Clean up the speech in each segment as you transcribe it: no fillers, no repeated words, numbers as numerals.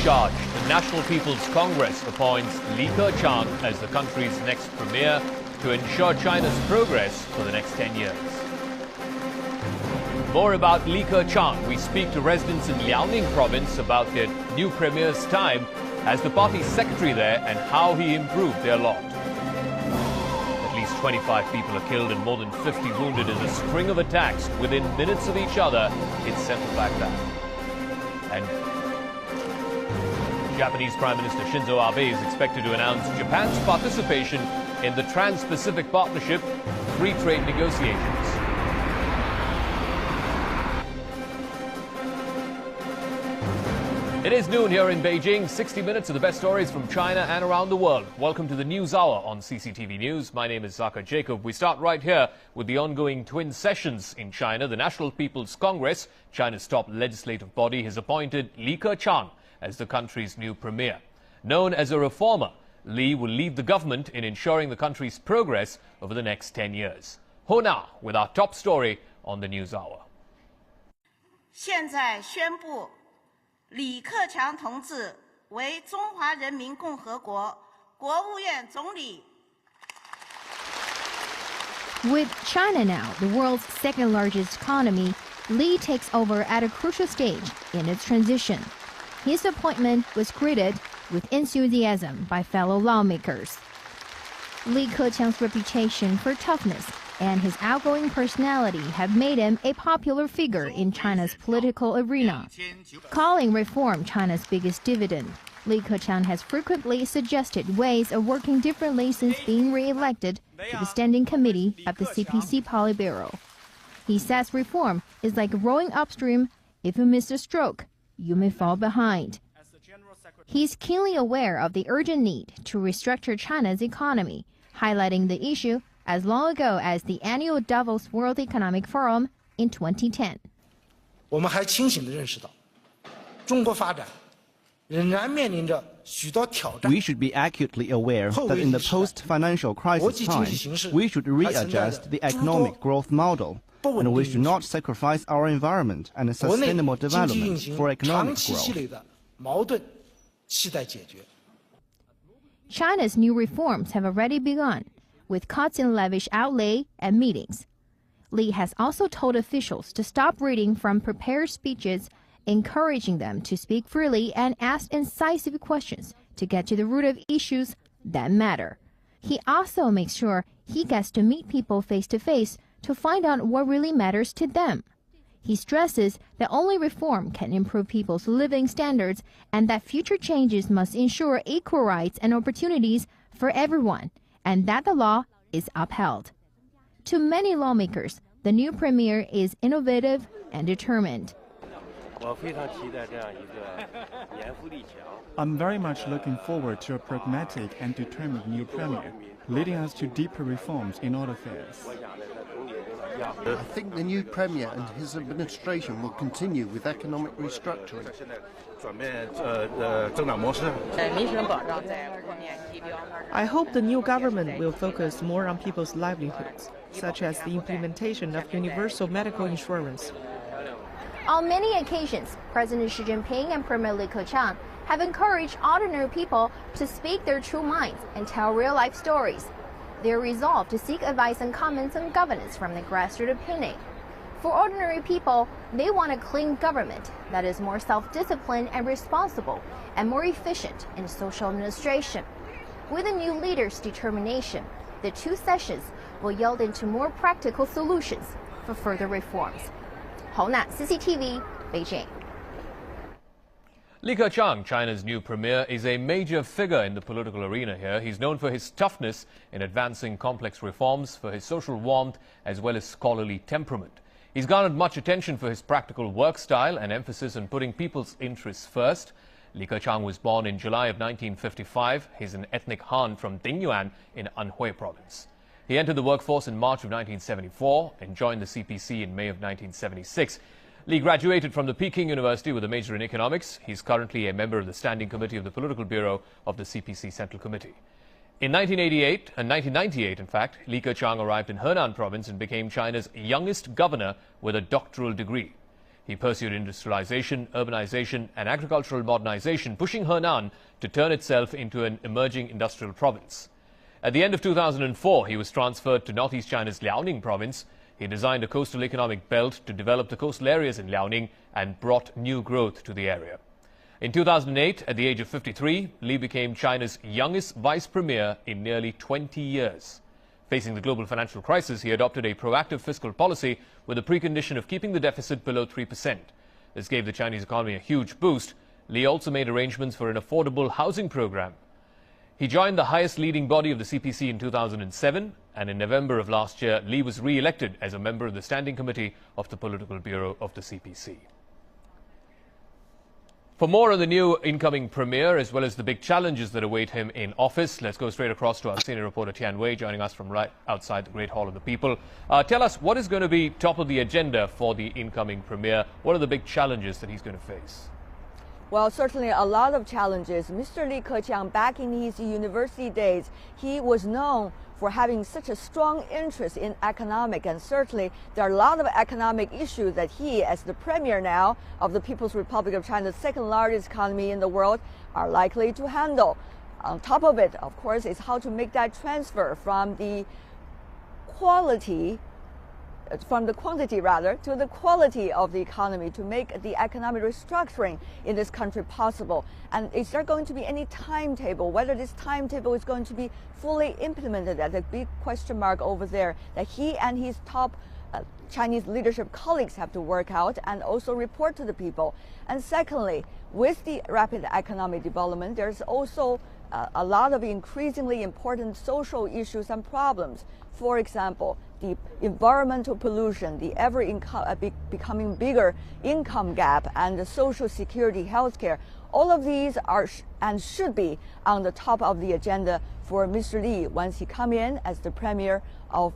charge. The National People's Congress appoints Li Keqiang as the country's next premier to ensure China's progress for the next 10 years. More about Li Keqiang. We speak to residents in Liaoning province about their new premier's time as the party's secretary there and how he improved their lot. At least 25 people are killed and more than 50 wounded in a string of attacks within minutes of each other in central Baghdad. And Japanese Prime Minister Shinzo Abe is expected to announce Japan's participation in the Trans-Pacific Partnership free trade negotiations. It is noon here in Beijing. 60 minutes of the best stories from China and around the world. Welcome to the News Hour on CCTV News. My name is Zaka Jacob. We start right here with the ongoing twin sessions in China. The National People's Congress, China's top legislative body, has appointed Li Keqiang as the country's new premier. Known as a reformer, Li will lead the government in ensuring the country's progress over the next 10 years. Ho Na with our top story on the News Hour. 现在宣布李克强同志为中华人民共和国国务院总理。 With China now the world's second-largest economy, Li takes over at a crucial stage in its transition. His appointment was greeted with enthusiasm by fellow lawmakers. Li Keqiang's reputation for toughness and his outgoing personality have made him a popular figure in China's political arena. Calling reform China's biggest dividend, Li Keqiang has frequently suggested ways of working differently since being re-elected to the Standing Committee of the CPC Politburo. He says reform is like rowing upstream. If you miss a stroke, you may fall behind. He's keenly aware of the urgent need to restructure China's economy, highlighting the issue as long ago as the annual Davos World Economic Forum in 2010. 我们还清醒地认识到，中国发展仍然面临着许多挑战。 We should be acutely aware that in the post-financial crisis time, we should readjust the economic growth model, and we should not sacrifice our environment and sustainable development for economic growth. 矛盾期待解决。 China's new reforms have already begun, with cuts in lavish outlay and meetings. Li has also told officials to stop reading from prepared speeches, encouraging them to speak freely and ask incisive questions to get to the root of issues that matter. He also makes sure he gets to meet people face to face to find out what really matters to them. He stresses that only reform can improve people's living standards and that future changes must ensure equal rights and opportunities for everyone, and that the law is upheld. To many lawmakers, the new premier is innovative and determined. I'm very much looking forward to a pragmatic and determined new premier, leading us to deeper reforms in all affairs. I think the new premier and his administration will continue with economic restructuring. I hope the new government will focus more on people's livelihoods, such as the implementation of universal medical insurance. On many occasions, President Xi Jinping and Premier Li Keqiang have encouraged ordinary people to speak their true minds and tell real-life stories. Their resolve to seek advice and comments on governance from the grassroots opinion. For ordinary people, they want a clean government that is more self-disciplined and responsible and more efficient in social administration. With the new leader's determination, the two sessions will yield into more practical solutions for further reforms. Ho Na, CCTV, Beijing. Li Keqiang, China's new premier, is a major figure in the political arena here. He's known for his toughness in advancing complex reforms, for his social warmth, as well as scholarly temperament. He's garnered much attention for his practical work style and emphasis on putting people's interests first. Li Keqiang was born in July of 1955. He's an ethnic Han from Dingyuan in Anhui province. He entered the workforce in March of 1974 and joined the CPC in May of 1976. Li graduated from the Peking University with a major in economics. He's currently a member of the Standing Committee of the Political Bureau of the CPC Central Committee. In 1998, in fact, Li Keqiang arrived in Henan province and became China's youngest governor with a doctoral degree. He pursued industrialization, urbanization, and agricultural modernization, pushing Henan to turn itself into an emerging industrial province. At the end of 2004, he was transferred to northeast China's Liaoning province. He designed a coastal economic belt to develop the coastal areas in Liaoning and brought new growth to the area. In 2008, at the age of 53, Li became China's youngest vice premier in nearly 20 years. Facing the global financial crisis, he adopted a proactive fiscal policy with the precondition of keeping the deficit below 3%. This gave the Chinese economy a huge boost. Li also made arrangements for an affordable housing program. He joined the highest leading body of the CPC in 2007, and in November of last year, Li was re-elected as a member of the Standing Committee of the Political Bureau of the CPC. For more on the new incoming premier, as well as the big challenges that await him in office, let's go straight across to our senior reporter Tian Wei, joining us from right outside the Great Hall of the People. Tell us, what is going to be top of the agenda for the incoming premier? What are the big challenges that he's going to face? Well, certainly a lot of challenges. Mr. Li Keqiang, back in his university days, he was known for having such a strong interest in economic, and certainly there are a lot of economic issues that he, as the premier now of the People's Republic of China, the second largest economy in the world, are likely to handle. On top of it, of course, is how to make that transfer from the quantity to the quality of the economy, to make the economic restructuring in this country possible. And is there going to be any timetable? Whether this timetable is going to be fully implemented, that's a big question mark over there, that he and his top Chinese leadership colleagues have to work out and also report to the people. And secondly, with the rapid economic development, there's also a lot of increasingly important social issues and problems. For example, the environmental pollution, the becoming bigger income gap, and the social security, healthcare. All of these are and should be on the top of the agenda for Mr. Li once he comes in as the premier of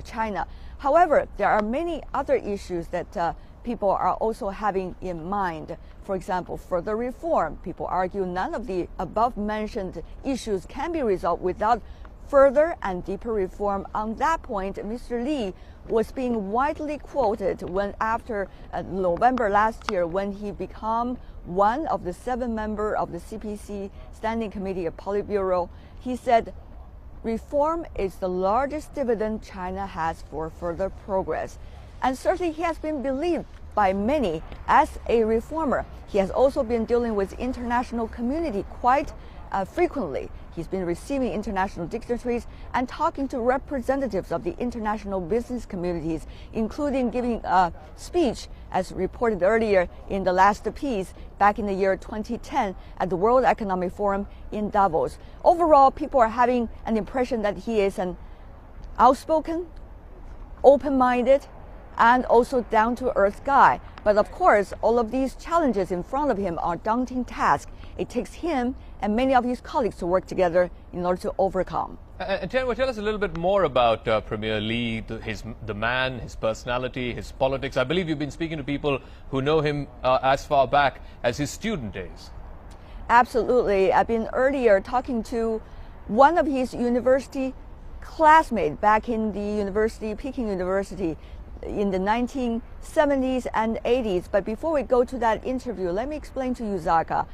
China. However, there are many other issues that people are also having in mind. For example, further reform. People argue none of the above-mentioned issues can be resolved without further and deeper reform. On that point, Mr. Li was being widely quoted when, after November last year, when he became one of the 7 members of the CPC Standing Committee of Politburo, he said, "Reform is the largest dividend China has for further progress." And certainly he has been believed by many as a reformer. He has also been dealing with international community quite frequently. He's been receiving international dignitaries and talking to representatives of the international business communities, including giving a speech, as reported earlier in the last piece, back in the year 2010 at the World Economic Forum in Davos. Overall, people are having an impression that he is an outspoken, open-minded, and also down-to-earth guy. But of course, all of these challenges in front of him are daunting tasks. It takes him and many of his colleagues to work together in order to overcome. And tell us a little bit more about Premier Li, the man, his personality, his politics. I believe you've been speaking to people who know him as far back as his student days. Absolutely. I've been earlier talking to one of his university classmates back in the Peking University, in the 1970s and 80s. But before we go to that interview, let me explain to you, Zaka.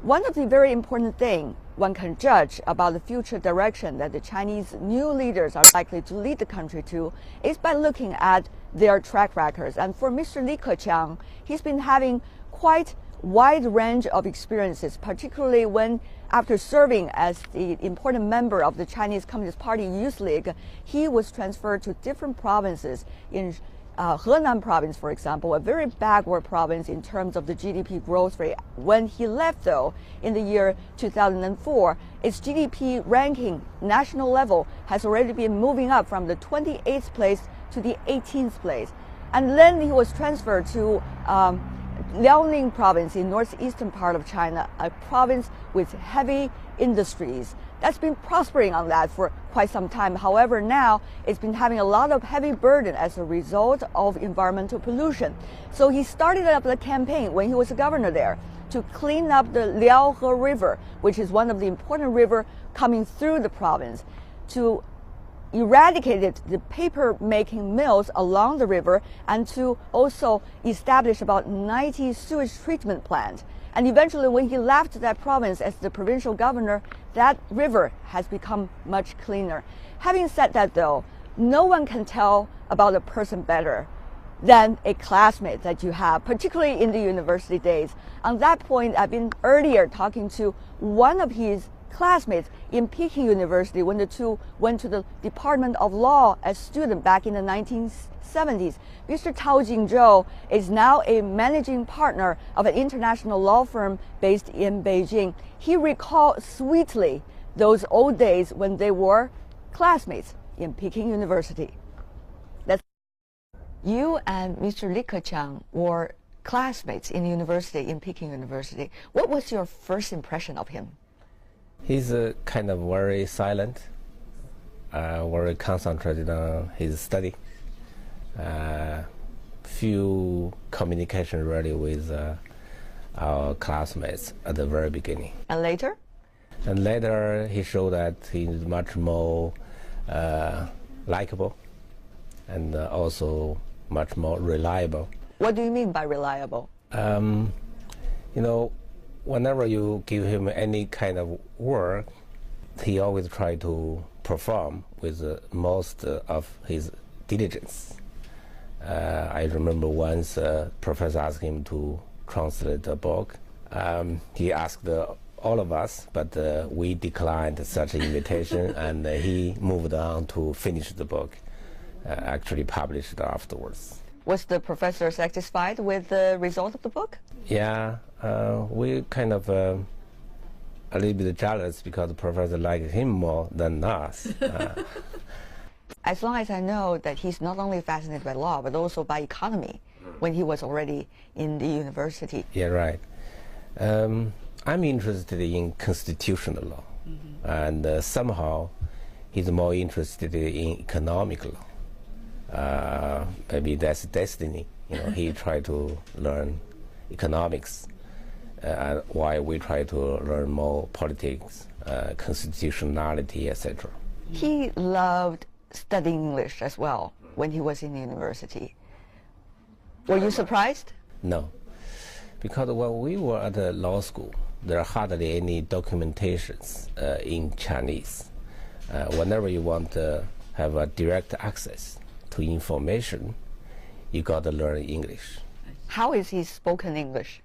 One of the very important things one can judge about the future direction that the Chinese new leaders are likely to lead the country to is by looking at their track records. And for Mr. Li Keqiang, he's been having quite wide range of experiences, particularly when, after serving as the important member of the Chinese Communist Party Youth League, he was transferred to different provinces. In Henan province, for example, a very backward province in terms of the GDP growth rate. When he left, though, in the year 2004, its GDP ranking, national level, has already been moving up from the 28th place to the 18th place. And then he was transferred to Liaoning province in northeastern part of China, a province with heavy industries. That's been prospering on that for quite some time. However, now it's been having a lot of heavy burden as a result of environmental pollution. So he started up the campaign when he was a governor there to clean up the Liaohe River, which is one of the important rivers coming through the province, to eradicated the paper-making mills along the river and to also establish about 90 sewage treatment plants. And eventually, when he left that province as the provincial governor, that river has become much cleaner. Having said that, though, no one can tell about a person better than a classmate that you have, particularly in the university days. On that point, I've been earlier talking to one of his classmates in Peking University when the two went to the Department of Law as students back in the 1970s. Mr. Tao Jingzhou is now a managing partner of an international law firm based in Beijing. He recalled sweetly those old days when they were classmates in Peking University. You and Mr. Li Keqiang were classmates in university, in Peking University. What was your first impression of him? He's kind of very silent, very concentrated on his study. Few communication really with our classmates at the very beginning. And later? And later he showed that he's much more likable and also much more reliable. What do you mean by reliable? You know, whenever you give him any kind of work, he always tries to perform with most of his diligence. I remember once a professor asked him to translate a book. He asked all of us, but we declined such an invitation, and he moved on to finish the book, actually published afterwards. Was the professor satisfied with the result of the book? Yeah, we kind of a little bit jealous because the professor liked him more than us. As long as I know that he's not only fascinated by law, but also by economy when he was already in the university. Yeah, right. I'm interested in constitutional law, and somehow he's more interested in economic law. Maybe that's destiny. You know, he tried to learn economics, while we try to learn more politics, constitutionality, etc. He loved studying English as well when he was in university. Were you surprised? No, because when we were at the law school, there are hardly any documentations in Chinese. Whenever you want to have a direct access to information, you got to learn English. How is he spoken English?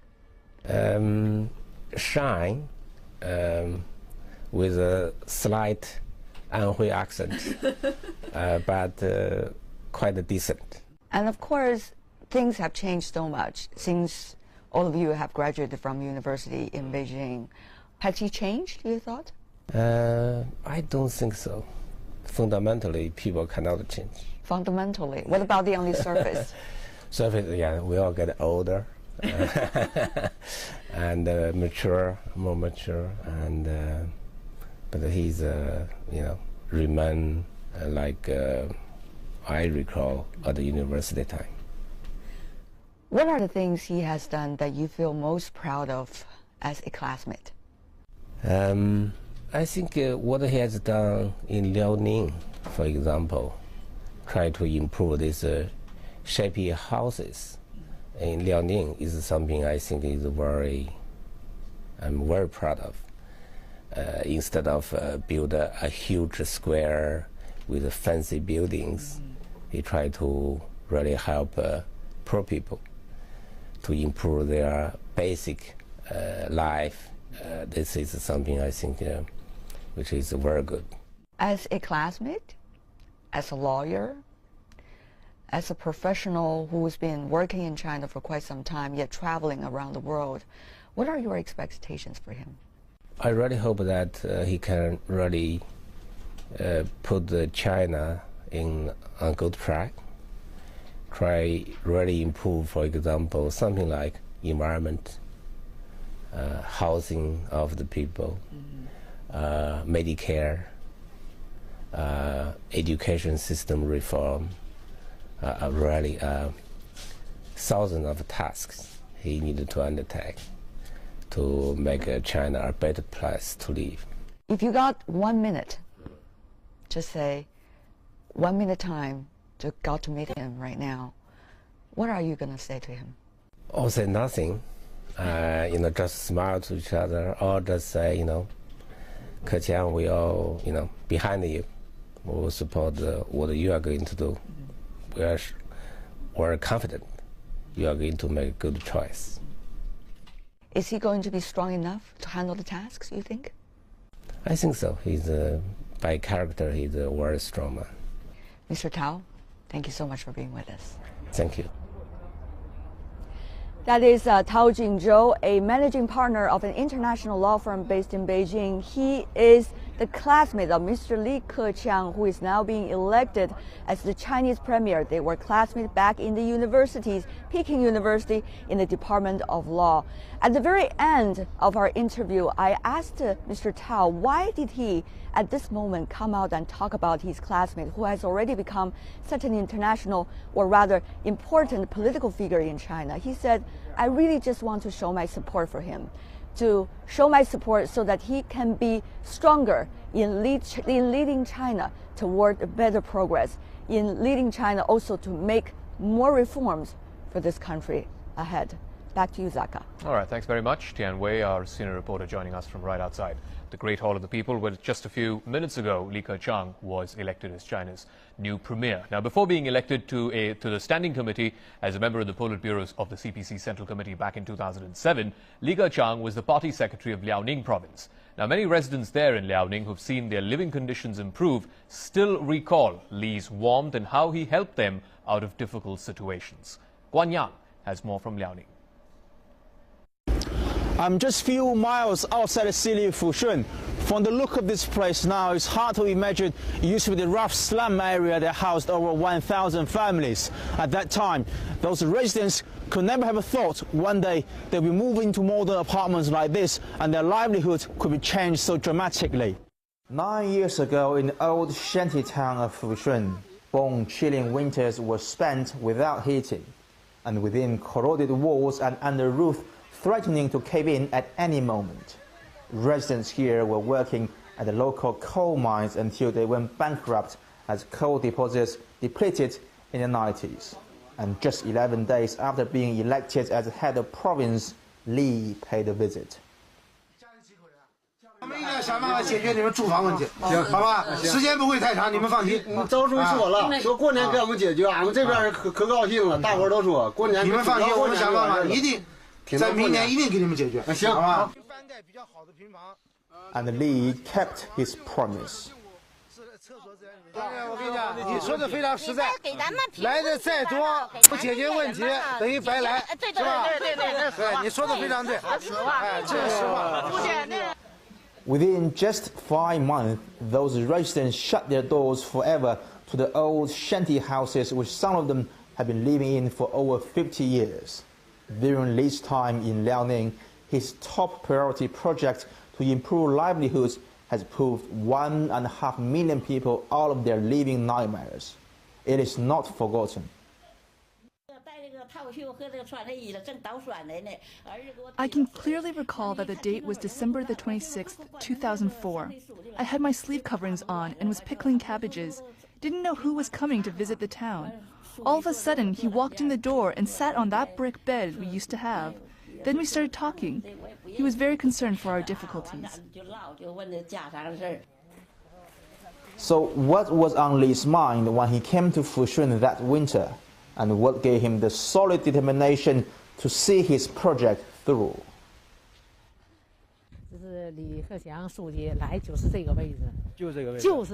Shy, with a slight Anhui accent, but quite decent. And of course, things have changed so much since all of you have graduated from university in Beijing. Has he changed, you thought? I don't think so. Fundamentally, people cannot change. Fundamentally? What about the on the surface? Surface, yeah, we all get older and more mature, and but he's, you know, remain like I recall at the university time. What are the things he has done that you feel most proud of as a classmate? I think what he has done in Liaoning, for example, try to improve these shapy houses in Liaoning is something I think is I'm very proud of. Instead of build a huge square with fancy buildings, he tried to really help poor people to improve their basic life. This is something I think which is very good. As a classmate, as a lawyer, as a professional who's been working in China for quite some time, yet traveling around the world, what are your expectations for him? I really hope that he can really put China in a good track. Try really improve, for example, something like environment, housing of the people, Medicare, education system reform. Really thousands of tasks he needed to undertake to make China a better place to live. If you got 1 minute, just say, 1 minute time to got to meet him right now, what are you going to say to him? Or say nothing, just smile to each other, or just say, Keqiang, we all, behind you. We will support what you are going to do. We're confident you are going to make a good choice. Is he going to be strong enough to handle the tasks, you think? I think so. By character, he's a very strong man. Mr. Tao, thank you so much for being with us. Thank you. That is Tao Jingzhou, a managing partner of an international law firm based in Beijing. He is the classmate of Mr. Li Keqiang, who is now being elected as the Chinese premier. They were classmates back in the universities, Peking University, in the Department of Law. At the very end of our interview, I asked Mr. Tao, why did he, at this moment, come out and talk about his classmate, who has already become such an international, or rather important political figure in China. He said, I really just want to show my support for him, to show my support so that he can be stronger in leading China toward better progress, in leading China also to make more reforms for this country ahead. Back to you, Zaka. All right, thanks very much. Tian Wei, our senior reporter, joining us from right outside the Great Hall of the People, where just a few minutes ago, Li Keqiang was elected as China's new premier. Now, before being elected to the Standing Committee as a member of the Politburo of the CPC Central Committee back in 2007, Li Keqiang was the party secretary of Liaoning province. Now, many residents there in Liaoning who've seen their living conditions improve still recall Li's warmth and how he helped them out of difficult situations. Guan Yang has more from Liaoning. I'm just a few miles outside the city of Fushun. From the look of this place now, it's hard to imagine it used to be the rough slum area that housed over 1,000 families. At that time, those residents could never have thought one day they'll be moving to modern apartments like this and their livelihood could be changed so dramatically. 9 years ago, in the old shanty town of Fushun, bone chilling winters were spent without heating, and within corroded walls and under roof threatening to cave in at any moment. Residents here were working at the local coal mines until they went bankrupt as coal deposits depleted in the 90s. And just 11 days after being elected as head of province, Li paid a visit. 我们一定要想办法解决你们住房问题，行，好吧？时间不会太长，你们放心。周书记说了，说过年给我们解决，俺们这边可高兴了，大伙都说过年。你们放心，我们想办法，一定。 在明年一定给你们解决，行，好吧？ And Li kept his promise. 我跟你讲，你说的非常实在，来的再多不解决问题等于白来，是吧？对，你说的非常对，哎，这是实话。 Within just 5 months, those residents shut their doors forever to the old shanty houses which some of them have been living in for over 50 years. During Li's time in Liaoning, his top priority project to improve livelihoods has proved 1.5 million people out of their living nightmares. It is not forgotten. I can clearly recall that the date was December the 26th, 2004. I had my sleeve coverings on and was pickling cabbages. Didn't know who was coming to visit the town. All of a sudden, he walked in the door and sat on that brick bed we used to have. Then we started talking. He was very concerned for our difficulties. So what was on Li's mind when he came to Fushun that winter? And what gave him the solid determination to see his project through?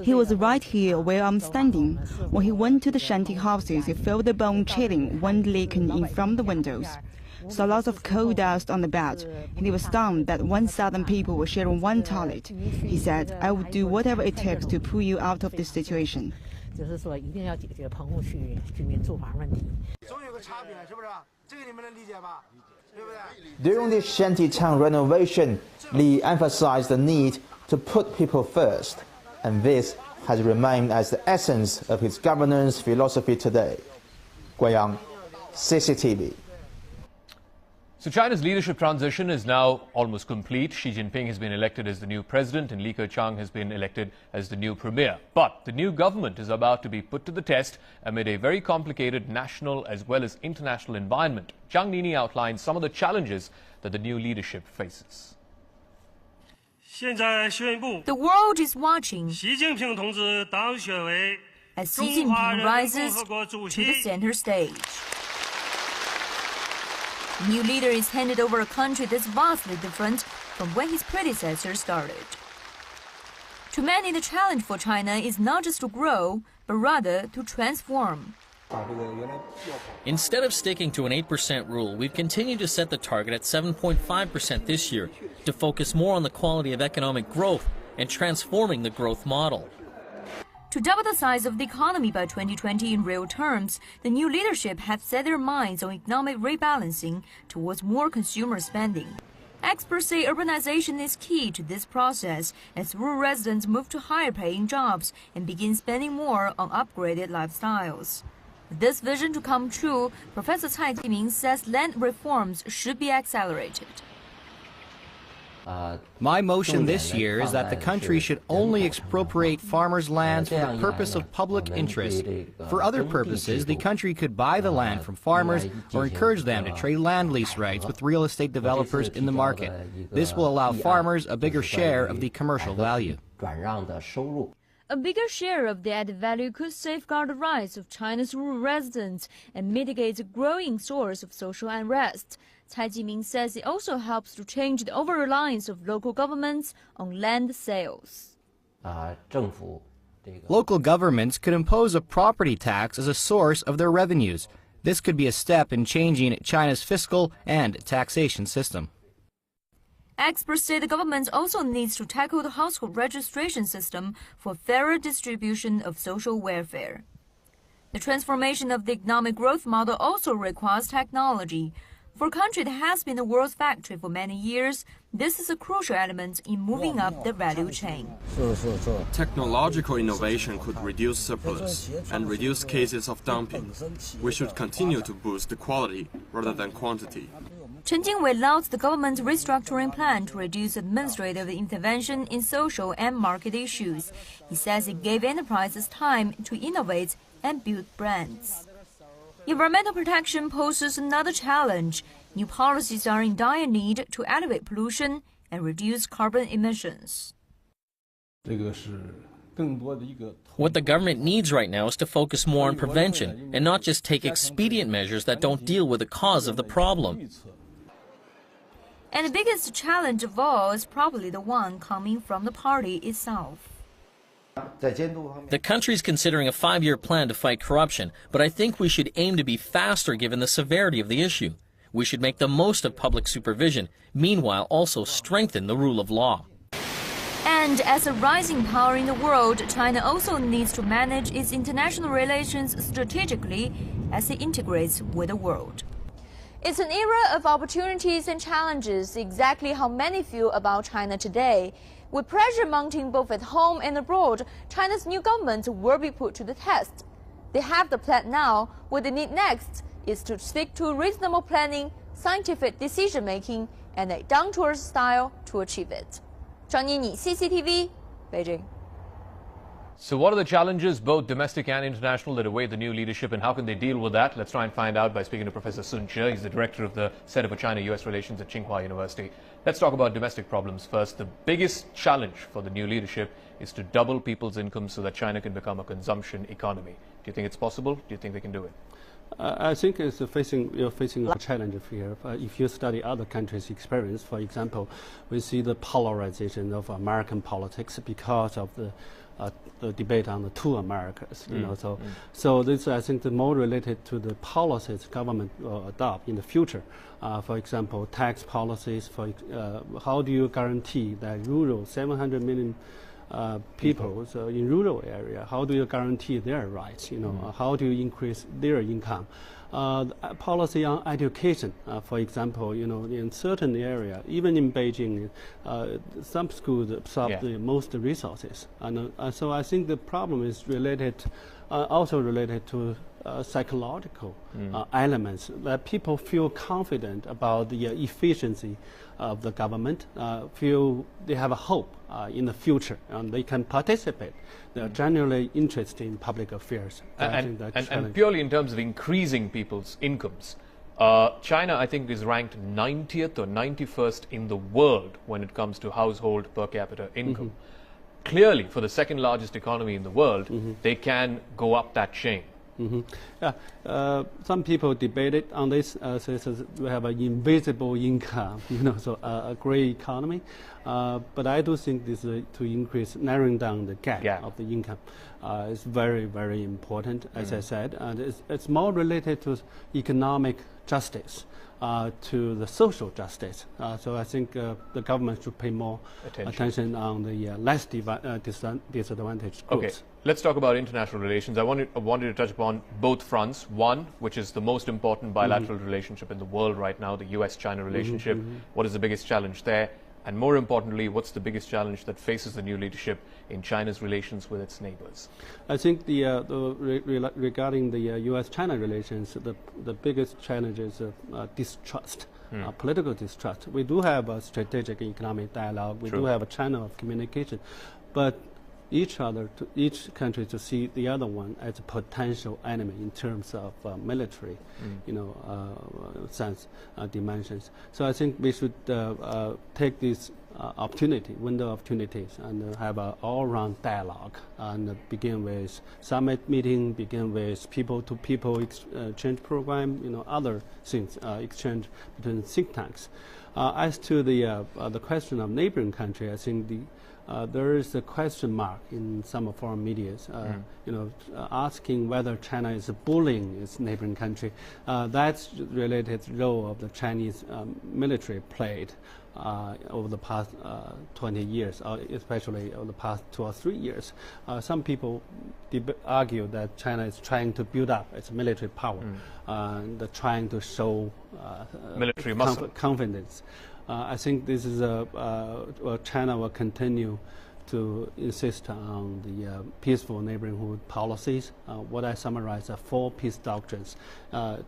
He was right here where I'm standing. When he went to the shanty houses, he felt the bone chilling wind leaking in from the windows. Saw lots of coal dust on the bed, and he was stunned that 1,000 people were sharing one toilet. He said, I would do whatever it takes to pull you out of this situation. During the shantytown renovation, Li emphasized the need to put people first, and this has remained as the essence of his governance philosophy today. Guan Yang, CCTV. So China's leadership transition is now almost complete. Xi Jinping has been elected as the new president and Li Keqiang has been elected as the new premier. But the new government is about to be put to the test amid a very complicated national as well as international environment. Zhang Nini outlines some of the challenges that the new leadership faces. The world is watching as Xi Jinping rises to the center stage. The new leader is handed over a country that's vastly different from when his predecessor started. To many, the challenge for China is not just to grow, but rather to transform. Instead of sticking to an 8% rule, we've continued to set the target at 7.5% this year to focus more on the quality of economic growth and transforming the growth model. To double the size of the economy by 2020 in real terms, the new leadership have set their minds on economic rebalancing towards more consumer spending. Experts say urbanization is key to this process as rural residents move to higher-paying jobs and begin spending more on upgraded lifestyles. For this vision to come true, Professor Cai Jiming says land reforms should be accelerated. My motion this year is that the country should only expropriate farmers' lands for the purpose of public interest. For other purposes, the country could buy the land from farmers or encourage them to trade land lease rights with real estate developers in the market. This will allow farmers a bigger share of the commercial value. A bigger share of the added value could safeguard the rights of China's rural residents and mitigate a growing source of social unrest. Cai Jiming says it also helps to change the over-reliance of local governments on land sales. Local governments could impose a property tax as a source of their revenues. This could be a step in changing China's fiscal and taxation system. Experts say the government also needs to tackle the household registration system for fairer distribution of social welfare. The transformation of the economic growth model also requires technology. For a country that has been the world's factory for many years, this is a crucial element in moving up the value chain. Technological innovation could reduce surplus and reduce cases of dumping. We should continue to boost the quality rather than quantity. Chen Jingwei lauds the government's restructuring plan to reduce administrative intervention in social and market issues. He says it gave enterprises time to innovate and build brands. Environmental protection poses another challenge. New policies are in dire need to elevate pollution and reduce carbon emissions. What the government needs right now is to focus more on prevention and not just take expedient measures that don't deal with the cause of the problem. And the biggest challenge of all is probably the one coming from the party itself. The country is considering a 5-year plan to fight corruption, but I think we should aim to be faster given the severity of the issue. We should make the most of public supervision, meanwhile also strengthen the rule of law. And as a rising power in the world, China also needs to manage its international relations strategically as it integrates with the world. It's an era of opportunities and challenges, exactly how many feel about China today. With pressure mounting both at home and abroad, China's new government will be put to the test. They have the plan now. What they need next is to stick to reasonable planning, scientific decision-making, and a down-to-earth style to achieve it. Zhang Nini, CCTV, Beijing. So what are the challenges, both domestic and international, that await the new leadership, and how can they deal with that? Let's try and find out by speaking to Professor Sun Che. He's the director of the Center for China-US Relations at Tsinghua University. Let's talk about domestic problems first. The biggest challenge for the new leadership is to double people's incomes so that China can become a consumption economy. Do you think it's possible? Do you think they can do it? I think you're facing a challenge here. If you study other countries' experience, for example, we see the polarization of American politics because of the debate on the two Americas. So this, I think, is more related to the policies government will adopt in the future. For example, tax policies. How do you guarantee that rural 700 million people in rural area? How do you guarantee their rights? How do you increase their income? Policy on education, for example, in certain area, even in Beijing, some schools absorb the most resources, and so I think the problem is related, also related to psychological elements, that people feel confident about the efficiency of the government, feel they have a hope in the future, and they can participate. They're generally interested in public affairs. And purely in terms of increasing people's incomes, China, I think, is ranked 90th or 91st in the world when it comes to household per capita income. Clearly, for the second largest economy in the world, they can go up that chain. Some people debated on this. We have an invisible income, so a great economy. But I do think this to increase, narrowing down the gap of the income is very, very important, as I said. And it's more related to economic justice, to the social justice. So I think the government should pay more attention on the less disadvantaged groups. Okay, let's talk about international relations. I wanted to touch upon both fronts. One, which is the most important bilateral relationship in the world right now, the US-China relationship. What is the biggest challenge there? And more importantly, what's the biggest challenge that faces the new leadership in China's relations with its neighbors? I think regarding the U.S.-China relations, the biggest challenge is distrust, political distrust. We do have a strategic economic dialogue. We do have a channel of communication, but each country to see the other one as a potential enemy in terms of military, dimensions. So I think we should take this window of opportunities, and have an all-round dialogue, and begin with summit meeting, begin with people-to-people exchange program, other things, exchange between think tanks. As to the question of neighboring country, I think there is a question mark in some foreign media, asking whether China is bullying its neighboring country. That's related to the role of the Chinese military played over the past 20 years, especially over the past 2 or 3 years. Some people argue that China is trying to build up its military power, and trying to show military muscle, confidence. I think this is China will continue to insist on the peaceful neighborhood policies. What I summarize are 4 peace doctrines.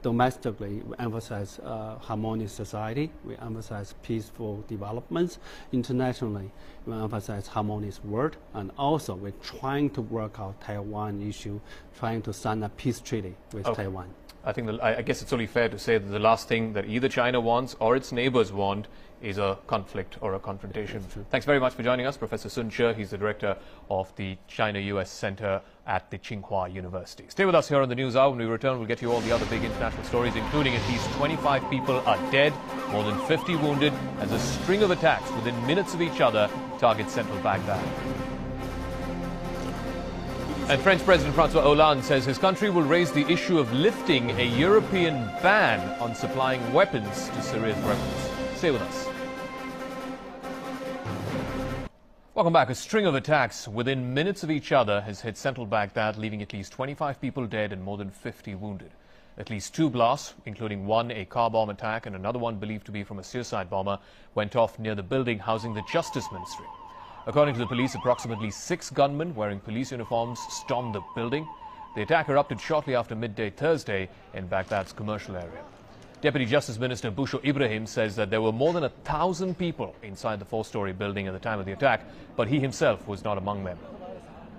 Domestically, we emphasize harmonious society. We emphasize peaceful developments. Internationally, we emphasize harmonious world. And also, we're trying to work out Taiwan issue, trying to sign a peace treaty with Taiwan. I guess it's only fair to say that the last thing that either China wants or its neighbors want is a conflict or a confrontation. Thanks very much for joining us, Professor Sun Che. He's the director of the China-US Center at the Tsinghua University. Stay with us here on the News Hour. When we return, we'll get you all the other big international stories, including at least 25 people are dead, more than 50 wounded, as a string of attacks within minutes of each other target central Baghdad. And French President François Hollande says his country will raise the issue of lifting a European ban on supplying weapons to Syria's rebels. Stay with us. Welcome back. A string of attacks within minutes of each other has hit central Baghdad, leaving at least 25 people dead and more than 50 wounded. At least 2 blasts, including one a car bomb attack and another one believed to be from a suicide bomber, went off near the building housing the Justice Ministry. According to the police, approximately 6 gunmen wearing police uniforms stormed the building. The attack erupted shortly after midday Thursday in Baghdad's commercial area. Deputy Justice Minister Busho Ibrahim says that there were more than 1,000 people inside the 4-story building at the time of the attack, but he himself was not among them.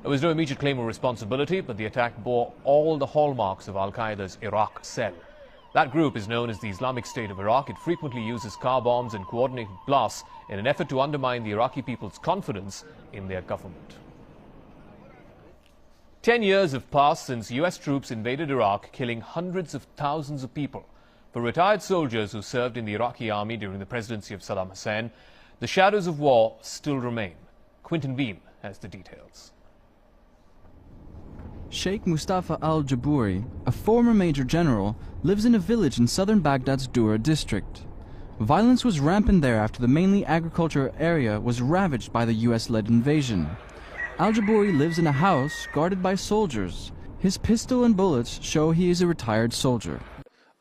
There was no immediate claim of responsibility, but the attack bore all the hallmarks of Al-Qaeda's Iraq cell. That group is known as the Islamic State of Iraq. It frequently uses car bombs and coordinated blasts in an effort to undermine the Iraqi people's confidence in their government. 10 years have passed since US troops invaded Iraq, killing hundreds of thousands of people. For retired soldiers who served in the Iraqi army during the presidency of Saddam Hussein, the shadows of war still remain. Quinton Beam has the details. Sheikh Mustafa al-Jabouri, a former major general, lives in a village in southern Baghdad's Dura district. Violence was rampant there after the mainly agricultural area was ravaged by the US-led invasion. Al-Jabouri lives in a house guarded by soldiers. His pistol and bullets show he is a retired soldier.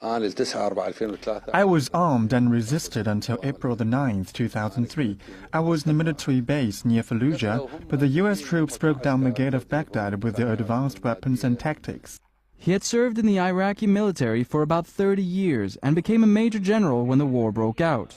I was armed and resisted until April the 9th, 2003. I was in a military base near Fallujah, but the US troops broke down the gate of Baghdad with their advanced weapons and tactics. He had served in the Iraqi military for about 30 years and became a major general when the war broke out.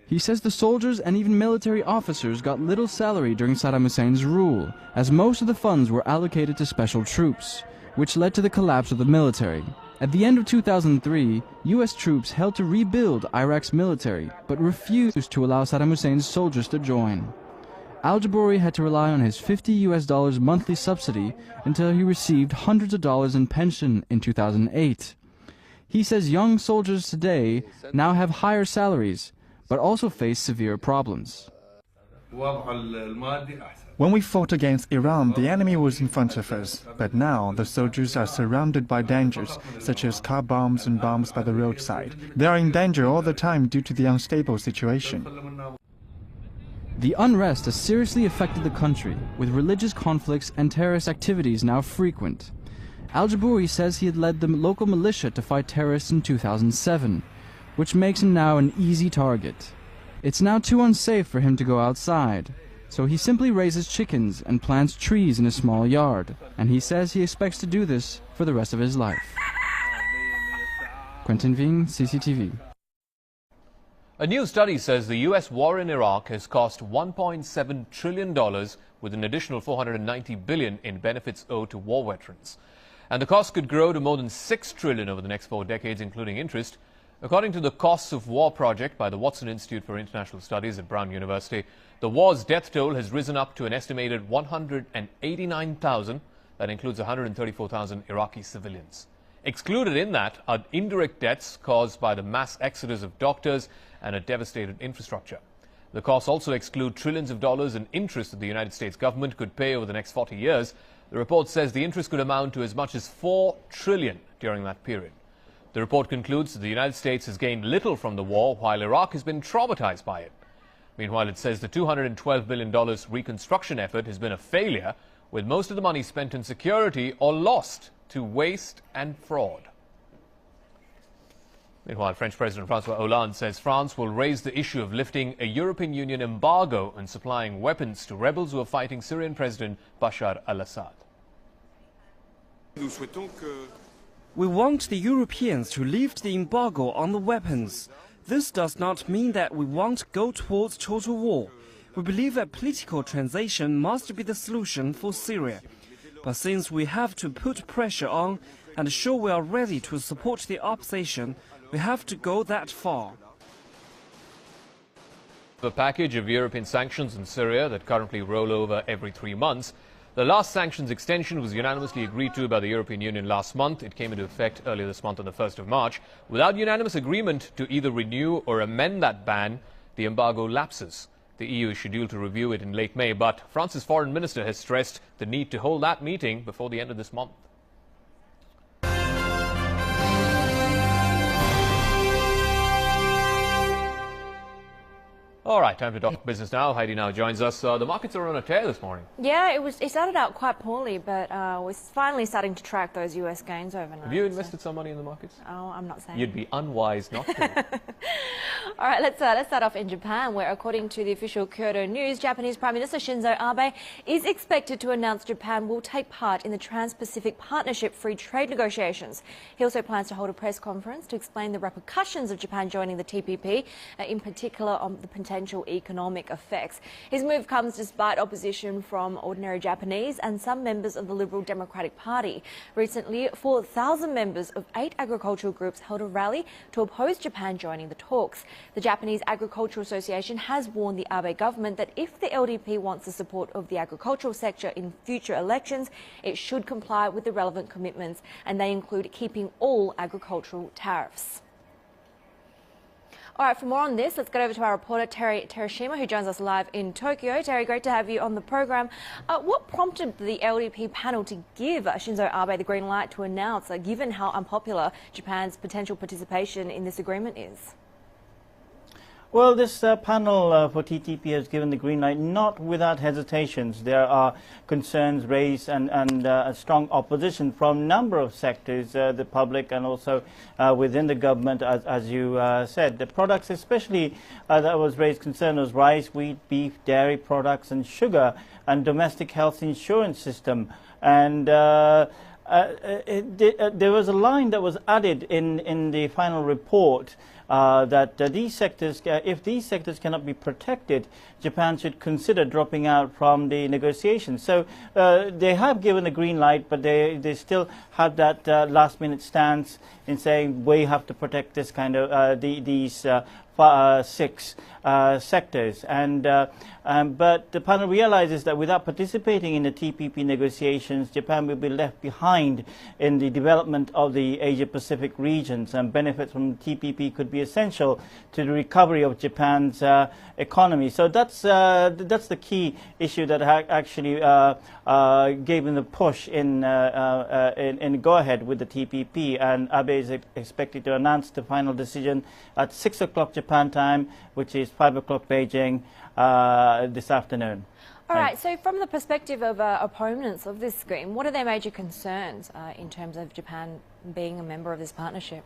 He says the soldiers and even military officers got little salary during Saddam Hussein's rule, as most of the funds were allocated to special troops, which led to the collapse of the military. At the end of 2003, U.S. troops helped to rebuild Iraq's military, but refused to allow Saddam Hussein's soldiers to join. Al-Jabouri had to rely on his $50 monthly subsidy until he received hundreds of dollars in pension in 2008. He says young soldiers today now have higher salaries, but also face severe problems. When we fought against Iran, the enemy was in front of us, but now the soldiers are surrounded by dangers, such as car bombs and bombs by the roadside. They are in danger all the time due to the unstable situation. The unrest has seriously affected the country, with religious conflicts and terrorist activities now frequent. Al-Jabouri says he had led the local militia to fight terrorists in 2007, which makes him now an easy target. It's now too unsafe for him to go outside, so he simply raises chickens and plants trees in a small yard, and he says he expects to do this for the rest of his life. Quentin Ving, CCTV. A new study says the U.S. war in Iraq has cost $1.7 trillion, with an additional $490 billion in benefits owed to war veterans. And the cost could grow to more than $6 trillion over the next 4 decades, including interest. According to the Costs of War project by the Watson Institute for International Studies at Brown University, the war's death toll has risen up to an estimated 189,000. That includes 134,000 Iraqi civilians. Excluded in that are indirect deaths caused by the mass exodus of doctors and a devastated infrastructure. The costs also exclude trillions of dollars in interest that the United States government could pay over the next 40 years. The report says the interest could amount to as much as $4 trillion during that period. The report concludes that the United States has gained little from the war, while Iraq has been traumatized by it. Meanwhile, it says the $212 billion reconstruction effort has been a failure, with most of the money spent in security or lost to waste and fraud. Meanwhile, French President François Hollande says France will raise the issue of lifting a European Union embargo on supplying weapons to rebels who are fighting Syrian President Bashar al-Assad. We want the Europeans to lift the embargo on the weapons. This does not mean that we want to go towards total war. We believe that political transition must be the solution for Syria. But since we have to put pressure on and show we are ready to support the opposition, we have to go that far. The package of European sanctions in Syria that currently roll over every 3 months. The last sanctions extension was unanimously agreed to by the European Union last month. It came into effect earlier this month on the 1st of March. Without unanimous agreement to either renew or amend that ban, the embargo lapses. The EU is scheduled to review it in late May, but France's foreign minister has stressed the need to hold that meeting before the end of this month. All right, time to talk business now. Heidi now joins us. The markets are on a tear this morning. Yeah, it started out quite poorly, but we're finally starting to track those US gains overnight. Have you invested some money in the markets? Oh, I'm not saying. You'd be unwise not to. All right, let's start off in Japan, where according to the official Kyodo News, Japanese Prime Minister Shinzo Abe is expected to announce Japan will take part in the Trans-Pacific Partnership free trade negotiations. He also plans to hold a press conference to explain the repercussions of Japan joining the TPP, in particular on the potential economic effects. His move comes despite opposition from ordinary Japanese and some members of the Liberal Democratic Party. Recently, 4,000 members of 8 agricultural groups held a rally to oppose Japan joining the talks. The Japanese Agricultural Association has warned the Abe government that if the LDP wants the support of the agricultural sector in future elections, it should comply with the relevant commitments, and they include keeping all agricultural tariffs. All right, for more on this, let's get over to our reporter, Terry Terashima, who joins us live in Tokyo. Terry, great to have you on the program. What prompted the LDP panel to give Shinzo Abe the green light to announce, given how unpopular Japan's potential participation in this agreement is? Well, this panel for TTP has given the green light not without hesitations. There are concerns raised and a strong opposition from a number of sectors, the public and also within the government, as you said. The products especially that was raised concern was rice, wheat, beef, dairy products and sugar and domestic health insurance system. And There was a line that was added in the final report that these sectors, if these sectors cannot be protected, Japan should consider dropping out from the negotiations. So they have given a green light, but they still have that last-minute stance in saying we have to protect this kind of these 6 sectors. But the panel realizes that without participating in the TPP negotiations, Japan will be left behind in the development of the Asia-Pacific regions, and benefits from TPP could be essential to the recovery of Japan's economy. So that's the key issue that actually gave them the push in go-ahead with the TPP, and Abe is expected to announce the final decision at 6 o'clock Japan time, which is 5 o'clock Beijing this afternoon. All right, so from the perspective of opponents of this scheme, what are their major concerns in terms of Japan being a member of this partnership?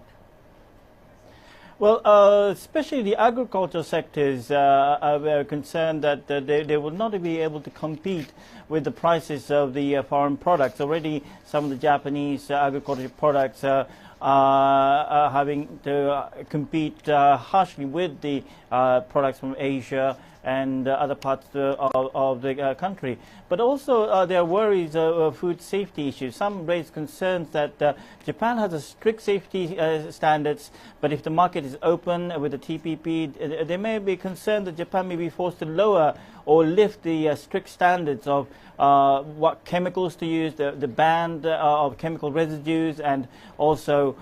Well, especially the agricultural sectors are concerned that they will not be able to compete with the prices of the foreign products. Already some of the Japanese agricultural products are having to compete harshly with the products from Asia and other parts of the country. But also there are worries of food safety issues. Some raise concerns that Japan has a strict safety standards, but if the market is open with the TPP, they may be concerned that Japan may be forced to lower or lift the strict standards of what chemicals to use, the ban of chemical residues, and also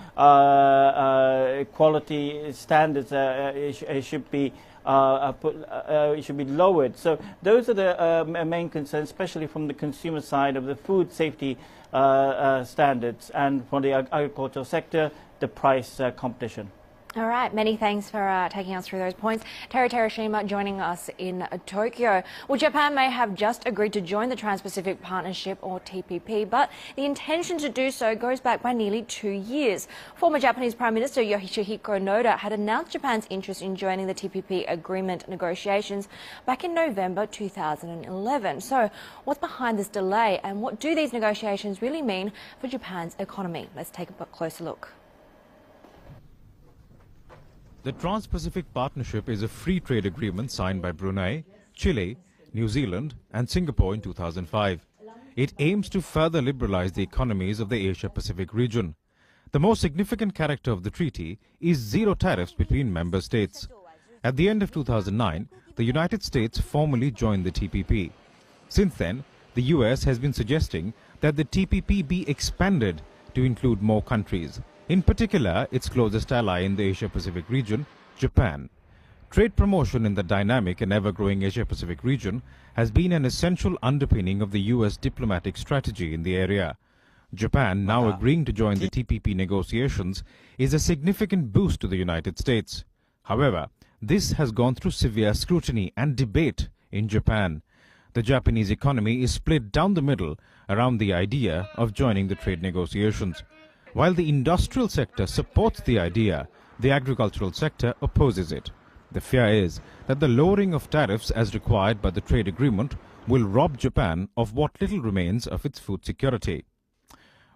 quality standards should be lowered. So those are the main concerns, especially from the consumer side of the food safety standards, and from the agricultural sector, the price competition. All right, many thanks for taking us through those points. Terry Terashima joining us in Tokyo. Well, Japan may have just agreed to join the Trans-Pacific Partnership, or TPP, but the intention to do so goes back by nearly 2 years. Former Japanese Prime Minister Yoshihiko Noda had announced Japan's interest in joining the TPP agreement negotiations back in November 2011. So what's behind this delay, and what do these negotiations really mean for Japan's economy? Let's take a closer look. The Trans-Pacific Partnership is a free trade agreement signed by Brunei, Chile, New Zealand and Singapore in 2005. It aims to further liberalize the economies of the Asia-Pacific region. The most significant character of the treaty is zero tariffs between member states. At the end of 2009, the United States formally joined the TPP. Since then, the US has been suggesting that the TPP be expanded to include more countries. In particular, its closest ally in the Asia-Pacific region, Japan. Trade promotion in the dynamic and ever-growing Asia-Pacific region has been an essential underpinning of the U.S. diplomatic strategy in the area. Japan now agreeing to join the TPP negotiations is a significant boost to the United States. However, this has gone through severe scrutiny and debate in Japan. The Japanese economy is split down the middle around the idea of joining the trade negotiations. While the industrial sector supports the idea, the agricultural sector opposes it. The fear is that the lowering of tariffs as required by the trade agreement will rob Japan of what little remains of its food security.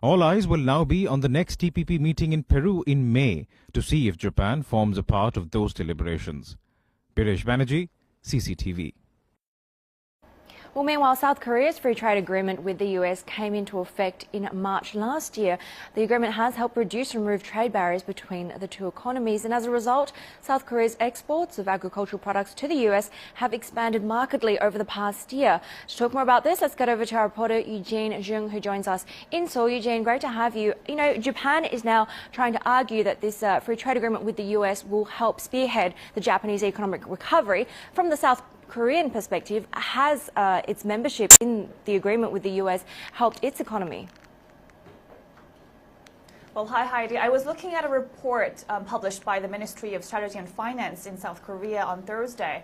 All eyes will now be on the next TPP meeting in Peru in May to see if Japan forms a part of those deliberations. Biresh Banerjee, CCTV. Well, meanwhile, South Korea's free trade agreement with the US came into effect in March last year. The agreement has helped reduce and remove trade barriers between the two economies, and as a result, South Korea's exports of agricultural products to the US have expanded markedly over the past year. To talk more about this, let's get over to our reporter Eugene Jung, who joins us in Seoul. Eugene, great to have you. You know, Japan is now trying to argue that this free trade agreement with the US will help spearhead the Japanese economic recovery. From the South Korean perspective, has its membership in the agreement with the US helped its economy? Well, hi Heidi. I was looking at a report published by the Ministry of Strategy and Finance in South Korea on Thursday,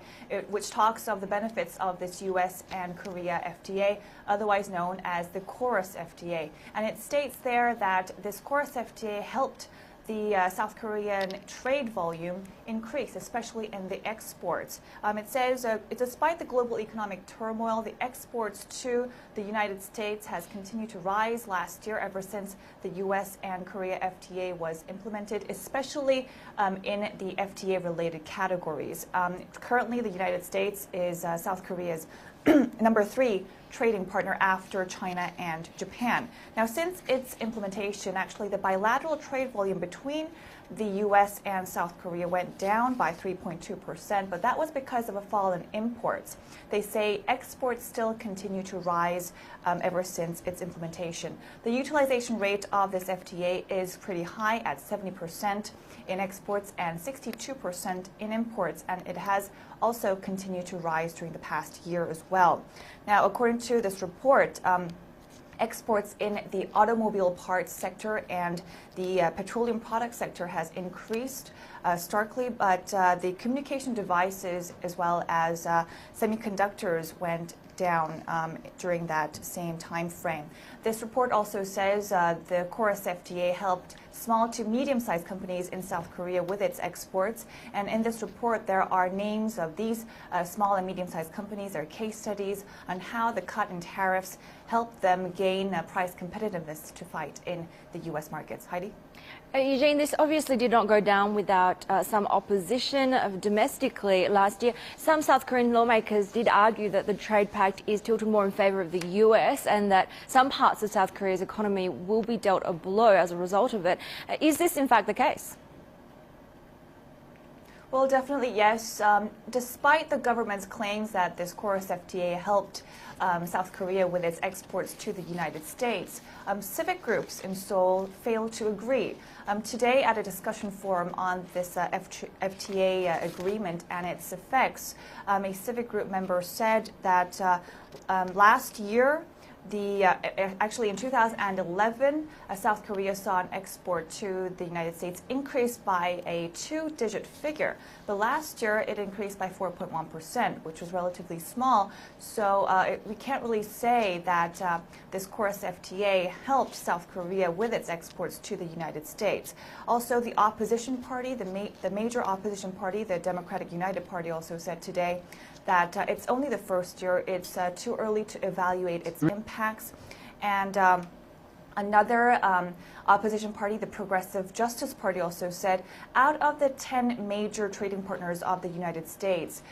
which talks of the benefits of this US and Korea FTA, otherwise known as the Chorus FTA. And it states there that this Chorus FTA helped the South Korean trade volume increased, especially in the exports. It says despite the global economic turmoil, the exports to the United States has continued to rise last year ever since the U.S. and Korea FTA was implemented, especially in the FTA-related categories. Currently, the United States is South Korea's number 3 trading partner after China and Japan. Now, since its implementation, actually, the bilateral trade volume between the U.S. and South Korea went down by 3.2%, but that was because of a fall in imports. They say exports still continue to rise ever since its implementation. The utilization rate of this FTA is pretty high at 70% in exports and 62% in imports, and it has also continued to rise during the past year as well. Now, according to this report, exports in the automobile parts sector and the petroleum product sector has increased starkly, but the communication devices as well as semiconductors went down during that same time frame. This report also says the KORUS FTA helped small to medium-sized companies in South Korea with its exports. And in this report, there are names of these small and medium-sized companies. There are case studies on how the cut in tariffs helped them gain price competitiveness to fight in the U.S. markets. Heidi? Eugene, this obviously did not go down without some opposition domestically last year. Some South Korean lawmakers did argue that the trade pact is tilted more in favour of the US and that some parts of South Korea's economy will be dealt a blow as a result of it. Is this in fact the case? Well, definitely yes. Despite the government's claims that this KORUS FTA helped South Korea with its exports to the United States, civic groups in Seoul failed to agree. Today, at a discussion forum on this FTA agreement and its effects, a civic group member said that last year, actually in 2011, South Korea saw an export to the United States increase by a 2-digit figure. But last year, it increased by 4.1%, which was relatively small. So we can't really say that this KORUS FTA helped South Korea with its exports to the United States. Also, the opposition party, the major opposition party, the Democratic United Party, also said today that it's only the first year. It's too early to evaluate its impacts. And another opposition party, the Progressive Justice Party, also said out of the 10 major trading partners of the United States,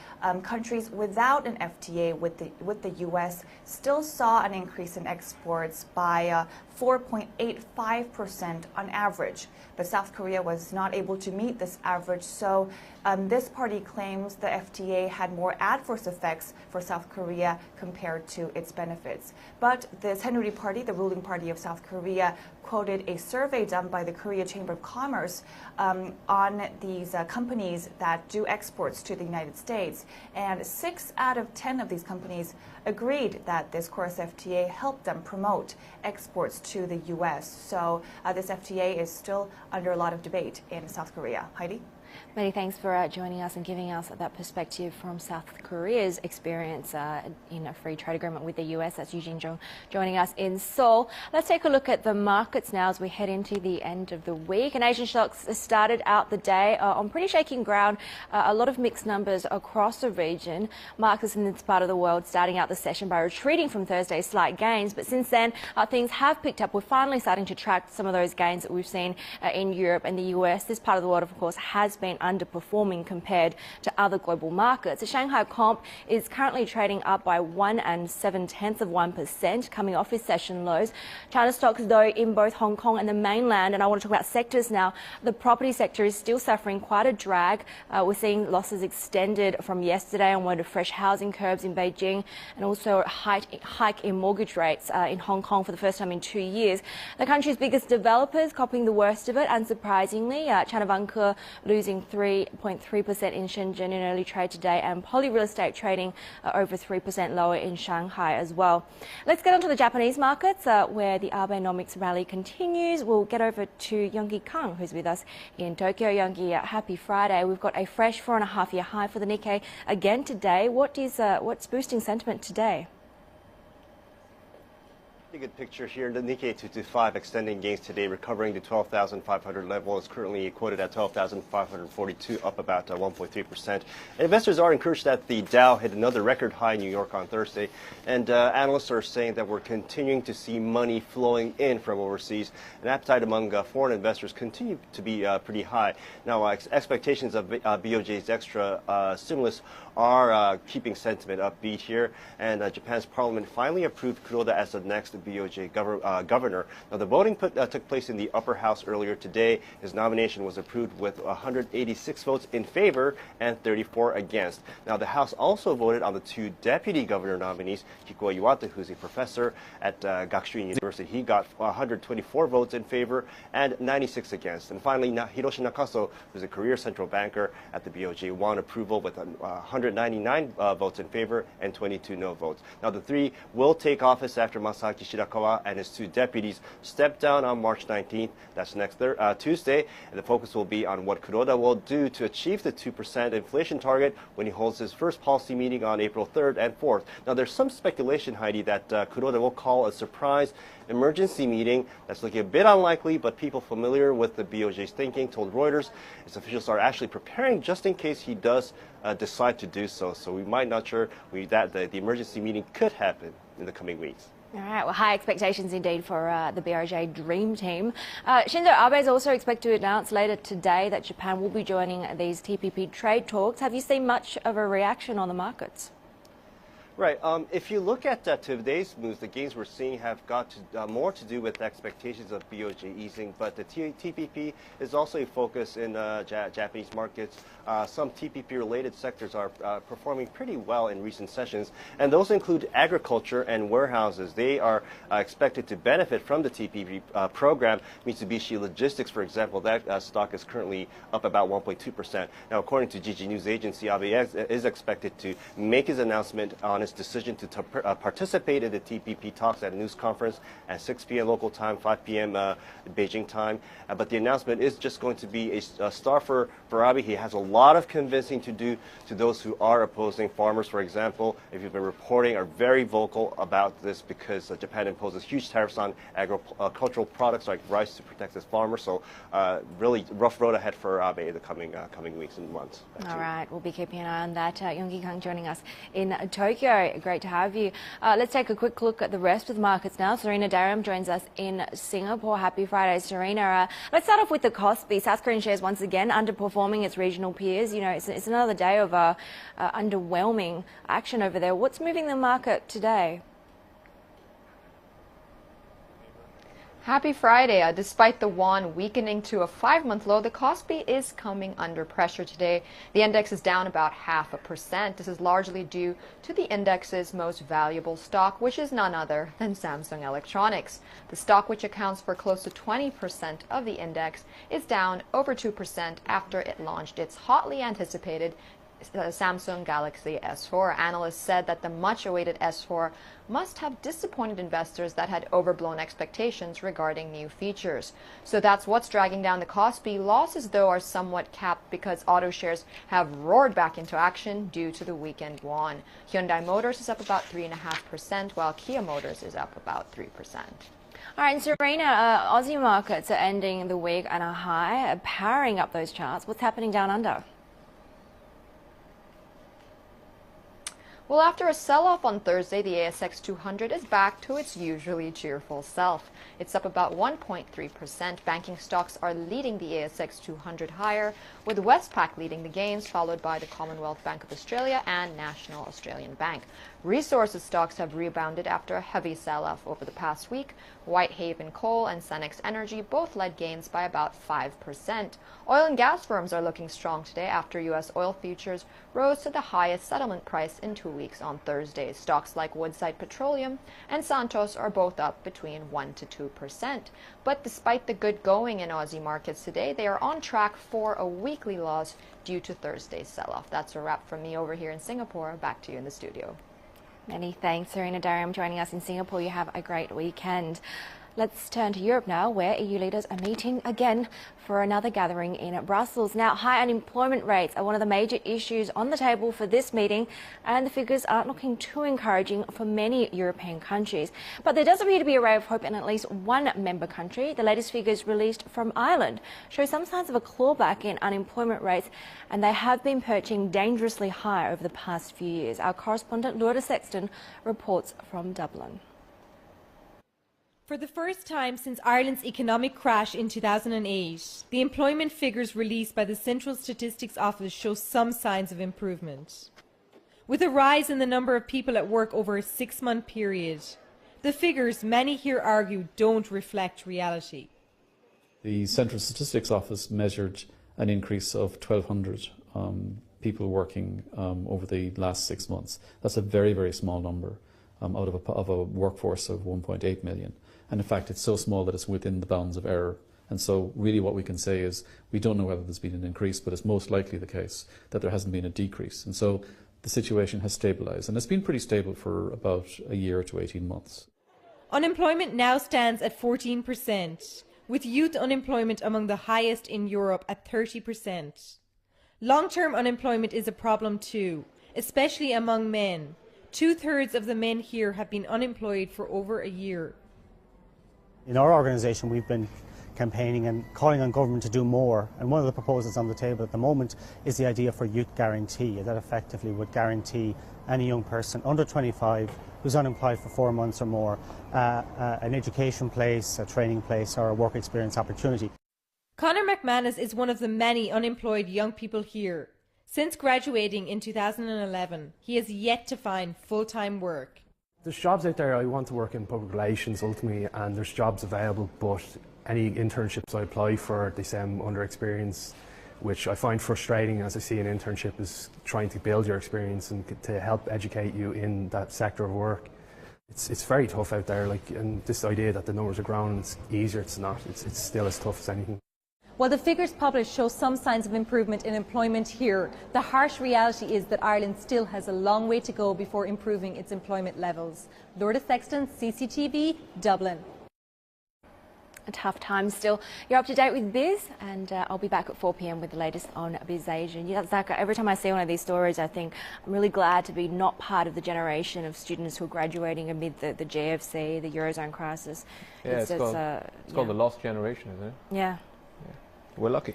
countries without an FTA with the U.S. still saw an increase in exports by 4.85% on average. But South Korea was not able to meet this average, so this party claims the FTA had more adverse effects for South Korea compared to its benefits. But the Saenuri Party, the ruling party of South Korea, quoted a survey done by the Korea Chamber of Commerce on these companies that do exports to the United States. And 6 out of 10 of these companies agreed that this KORUS FTA helped them promote exports to the U.S. So this FTA is still under a lot of debate in South Korea. Heidi? Many thanks for joining us and giving us that perspective from South Korea's experience in a free trade agreement with the US. That's Eugene Jung joining us in Seoul. Let's take a look at the markets now as we head into the end of the week. And Asian stocks started out the day on pretty shaky ground. A lot of mixed numbers across the region. Markets in this part of the world starting out the session by retreating from Thursday's slight gains. But since then, things have picked up. We're finally starting to track some of those gains that we've seen in Europe and the US. This part of the world, of course, has been underperforming compared to other global markets. The Shanghai Comp is currently trading up by 1 7/10%, coming off its session lows. China stocks, though, in both Hong Kong and the mainland, and I want to talk about sectors now. The property sector is still suffering quite a drag. We're seeing losses extended from yesterday on one of fresh housing curbs in Beijing, and also a hike in mortgage rates in Hong Kong for the first time in 2 years. The country's biggest developers copying the worst of it, unsurprisingly. China Vanke losing 3.3% in Shenzhen in early trade today, and Poly Real Estate trading over 3% lower in Shanghai as well. Let's get on to the Japanese markets where the Abenomics rally continues. We'll get over to Youngi Kang, who's with us in Tokyo. Youngi, happy Friday. We've got a fresh 4.5-year high for the Nikkei again today. What's boosting sentiment today? Pretty good picture here. The Nikkei 225 extending gains today, recovering to 12,500 level. Is currently quoted at 12,542, up about 1.3%. Investors are encouraged that the Dow hit another record high in New York on Thursday, and analysts are saying that we're continuing to see money flowing in from overseas. And appetite among foreign investors continue to be pretty high. Now, expectations of BOJ's extra stimulus are keeping sentiment upbeat here, and Japan's parliament finally approved Kuroda as the next BOJ governor. Now, the voting took place in the upper house earlier today. His nomination was approved with 186 votes in favor and 34 against. Now, the House also voted on the two deputy governor nominees, Kikuo Iwata, who's a professor at Gakushuin University. He got 124 votes in favor and 96 against. And finally, Hiroshi Nakaso, who's a career central banker at the BOJ, won approval with 199 votes in favor and 22 no votes. Now, the three will take office after Masaki Shirakawa and his two deputies step down on March 19th. That's next Tuesday. And the focus will be on what Kuroda will do to achieve the 2% inflation target when he holds his first policy meeting on April 3rd and 4th. Now, there's some speculation, Heidi, that Kuroda will call a surprise emergency meeting. That's looking a bit unlikely, but people familiar with the BOJ's thinking told Reuters its officials are actually preparing just in case he does decide to do so. So we might not sure that the emergency meeting could happen in the coming weeks. All right, well, high expectations indeed for the BOJ Dream Team. Shinzo Abe is also expected to announce later today that Japan will be joining these TPP trade talks. Have you seen much of a reaction on the markets? Right. If you look at today's moves, the gains we're seeing have got more to do with expectations of BOJ easing, but the TPP is also a focus in Japanese markets. Some TPP-related sectors are performing pretty well in recent sessions, and those include agriculture and warehouses. They are expected to benefit from the TPP program. Mitsubishi Logistics, for example, that stock is currently up about 1.2%. Now, according to GG News Agency, Abe is expected to make his announcement on his decision to participate in the TPP talks at a news conference at 6 p.m. local time, 5 p.m. Beijing time. But the announcement is just going to be a star for Abe. He has a lot of convincing to do to those who are opposing. Farmers, for example, if you've been reporting, are very vocal about this because Japan imposes huge tariffs on agricultural products like rice to protect its farmers. So really rough road ahead for Abe in the coming weeks and months. All right, we'll be keeping an eye on that. Yonggi Kang joining us in Tokyo. Great to have you. Let's take a quick look at the rest of the markets now. Serena Darham joins us in Singapore. Happy Friday, Serena. Let's start off with the Kospi. South Korean shares once again underperforming its regional peers. You know, it's another day of underwhelming action over there. What's moving the market today? Happy Friday. Despite the won weakening to a 5-month low, the Kospi is coming under pressure today. The index is down about 0.5%. This is largely due to the index's most valuable stock, which is none other than Samsung Electronics. The stock, which accounts for close to 20% of the index, is down over 2% after it launched its hotly anticipated Samsung Galaxy S4. Analysts said that the much-awaited S4 must have disappointed investors that had overblown expectations regarding new features. So that's what's dragging down the Kospi. Losses, though, are somewhat capped because auto shares have roared back into action due to the weakened won. Hyundai Motors is up about 3.5%, while Kia Motors is up about 3%. All right, Serena, Aussie markets are ending the week on a high, powering up those charts. What's happening down under? Well, after a sell-off on Thursday, the ASX 200 is back to its usually cheerful self. It's up about 1.3%. Banking stocks are leading the ASX 200 higher, with Westpac leading the gains, followed by the Commonwealth Bank of Australia and National Australian Bank. Resources stocks have rebounded after a heavy sell-off over the past week. Whitehaven Coal and Senex Energy both led gains by about 5%. Oil and gas firms are looking strong today after U.S. oil futures rose to the highest settlement price in 2 weeks on Thursday. Stocks like Woodside Petroleum and Santos are both up between 1% to 2%. But despite the good going in Aussie markets today, they are on track for a weekly loss due to Thursday's sell-off. That's a wrap from me over here in Singapore. Back to you in the studio. Many thanks, Serena Darham, joining us in Singapore. You have a great weekend. Let's turn to Europe now, where EU leaders are meeting again for another gathering in Brussels. Now, high unemployment rates are one of the major issues on the table for this meeting, and the figures aren't looking too encouraging for many European countries. But there does appear to be a ray of hope in at least one member country. The latest figures released from Ireland show some signs of a clawback in unemployment rates, and they have been perching dangerously high over the past few years. Our correspondent Lourdes Sexton reports from Dublin. For the first time since Ireland's economic crash in 2008, the employment figures released by the Central Statistics Office show some signs of improvement. With a rise in the number of people at work over a 6-month period, the figures, many here argue, don't reflect reality. The Central Statistics Office measured an increase of 1,200 people working over the last 6 months. That's a very, very small number out of a workforce of 1.8 million. And in fact, it's so small that it's within the bounds of error. And so really what we can say is we don't know whether there's been an increase, but it's most likely the case that there hasn't been a decrease. And so the situation has stabilised. And it's been pretty stable for about a year to 18 months. Unemployment now stands at 14%, with youth unemployment among the highest in Europe at 30%. Long-term unemployment is a problem too, especially among men. 2/3 of the men here have been unemployed for over a year. In our organisation, we've been campaigning and calling on government to do more, and one of the proposals on the table at the moment is the idea for youth guarantee, that effectively would guarantee any young person under 25 who's unemployed for 4 months or more an education place, a training place or a work experience opportunity. Conor McManus is one of the many unemployed young people here. Since graduating in 2011, he has yet to find full-time work. There's jobs out there. I want to work in public relations ultimately, and there's jobs available, but any internships I apply for, they say I'm underexperienced, which I find frustrating, as I see an internship is trying to build your experience and to help educate you in that sector of work. It's very tough out there, and this idea that the numbers are growing, it's easier, it's not. It's still as tough as anything. While the figures published show some signs of improvement in employment here, the harsh reality is that Ireland still has a long way to go before improving its employment levels. Lourdes Sexton, CCTV, Dublin. A tough time still. You're up to date with Biz, and I'll be back at 4 p.m. with the latest on Biz Asia. Yeah, Zaka, every time I see one of these stories, I think I'm really glad to be not part of the generation of students who are graduating amid the GFC, the Eurozone crisis. Yeah, it's called the lost generation, isn't it? Yeah. We're lucky.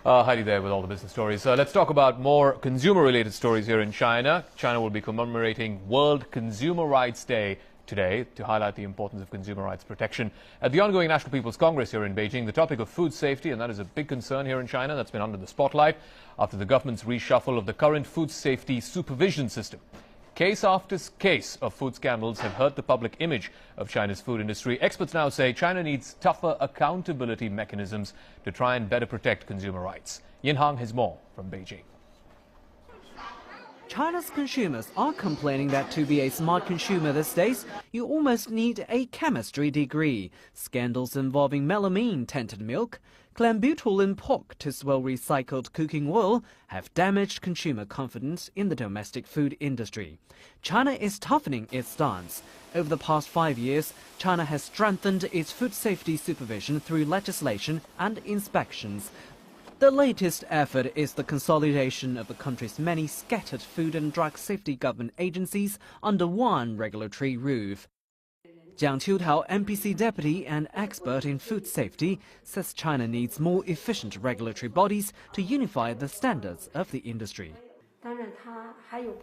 Heidi there with all the business stories. Let's talk about more consumer-related stories here in China. China will be commemorating World Consumer Rights Day today to highlight the importance of consumer rights protection. At the ongoing National People's Congress here in Beijing, the topic of food safety, and that is a big concern here in China, that's been under the spotlight after the government's reshuffle of the current food safety supervision system. Case after case of food scandals have hurt the public image of China's food industry. Experts now say China needs tougher accountability mechanisms to try and better protect consumer rights. Yin Hang has more from Beijing. China's consumers are complaining that to be a smart consumer these days, you almost need a chemistry degree. Scandals involving melamine tainted milk, clenbuterol in pork to swell recycled cooking oil have damaged consumer confidence in the domestic food industry. China is toughening its stance. Over the past 5 years, China has strengthened its food safety supervision through legislation and inspections. The latest effort is the consolidation of the country's many scattered food and drug safety government agencies under one regulatory roof. Jiang Qiutao, NPC deputy and expert in food safety, says China needs more efficient regulatory bodies to unify the standards of the industry.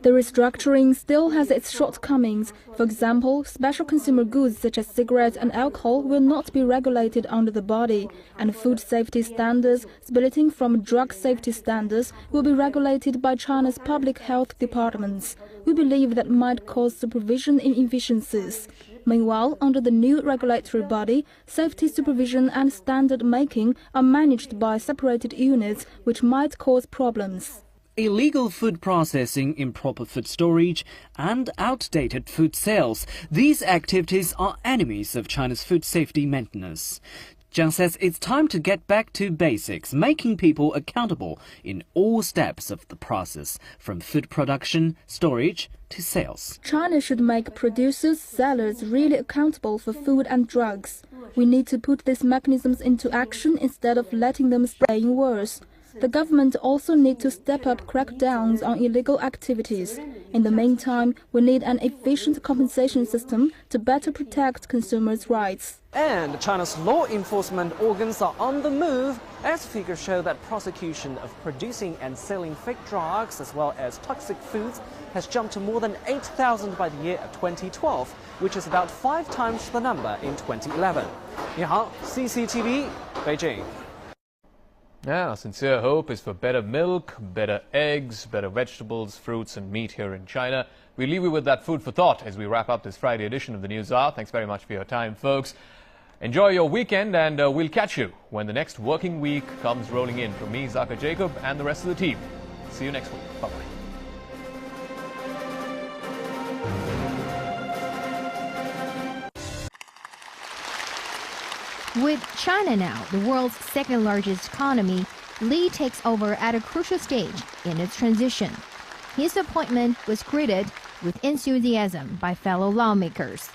The restructuring still has its shortcomings. For example, special consumer goods such as cigarettes and alcohol will not be regulated under the body, and food safety standards splitting from drug safety standards will be regulated by China's public health departments. We believe that might cause supervision inefficiencies. Meanwhile, under the new regulatory body, safety supervision and standard making are managed by separated units, which might cause problems. Illegal food processing, improper food storage, and outdated food sales. These activities are enemies of China's food safety maintenance. Jiang says it's time to get back to basics, making people accountable in all steps of the process, from food production, storage to sales. China should make producers, sellers really accountable for food and drugs. We need to put these mechanisms into action instead of letting them stay worse. The government also needs to step up crackdowns on illegal activities. In the meantime, we need an efficient compensation system to better protect consumers' rights. And China's law enforcement organs are on the move, as figures show that prosecution of producing and selling fake drugs as well as toxic foods has jumped to more than 8,000 by the year of 2012, which is about 5 times the number in 2011. 你好, CCTV, Beijing. Yeah, our sincere hope is for better milk, better eggs, better vegetables, fruits and meat here in China. We leave you with that food for thought as we wrap up this Friday edition of the News Hour. Thanks very much for your time, folks. Enjoy your weekend, and we'll catch you when the next working week comes rolling in. From me, Zaka Jacob, and the rest of the team. See you next week. Bye-bye. With China now the world's second largest economy, Li takes over at a crucial stage in its transition. His appointment was greeted with enthusiasm by fellow lawmakers.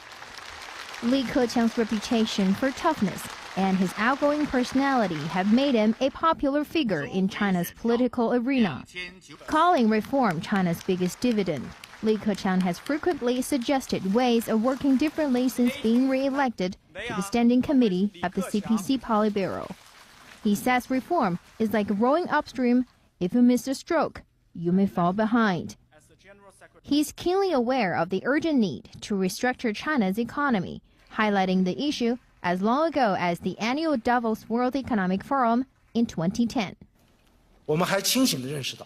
Li Keqiang's reputation for toughness and his outgoing personality have made him a popular figure in China's political arena. Calling reform China's biggest dividend, Li Keqiang has frequently suggested ways of working differently since being re-elected to the Standing Committee of the CPC Politburo. He says reform is like rowing upstream. If you miss a stroke, you may fall behind. He's keenly aware of the urgent need to restructure China's economy, highlighting the issue as long ago as the annual Davos World Economic Forum in 2010. 我们还清醒地认识到，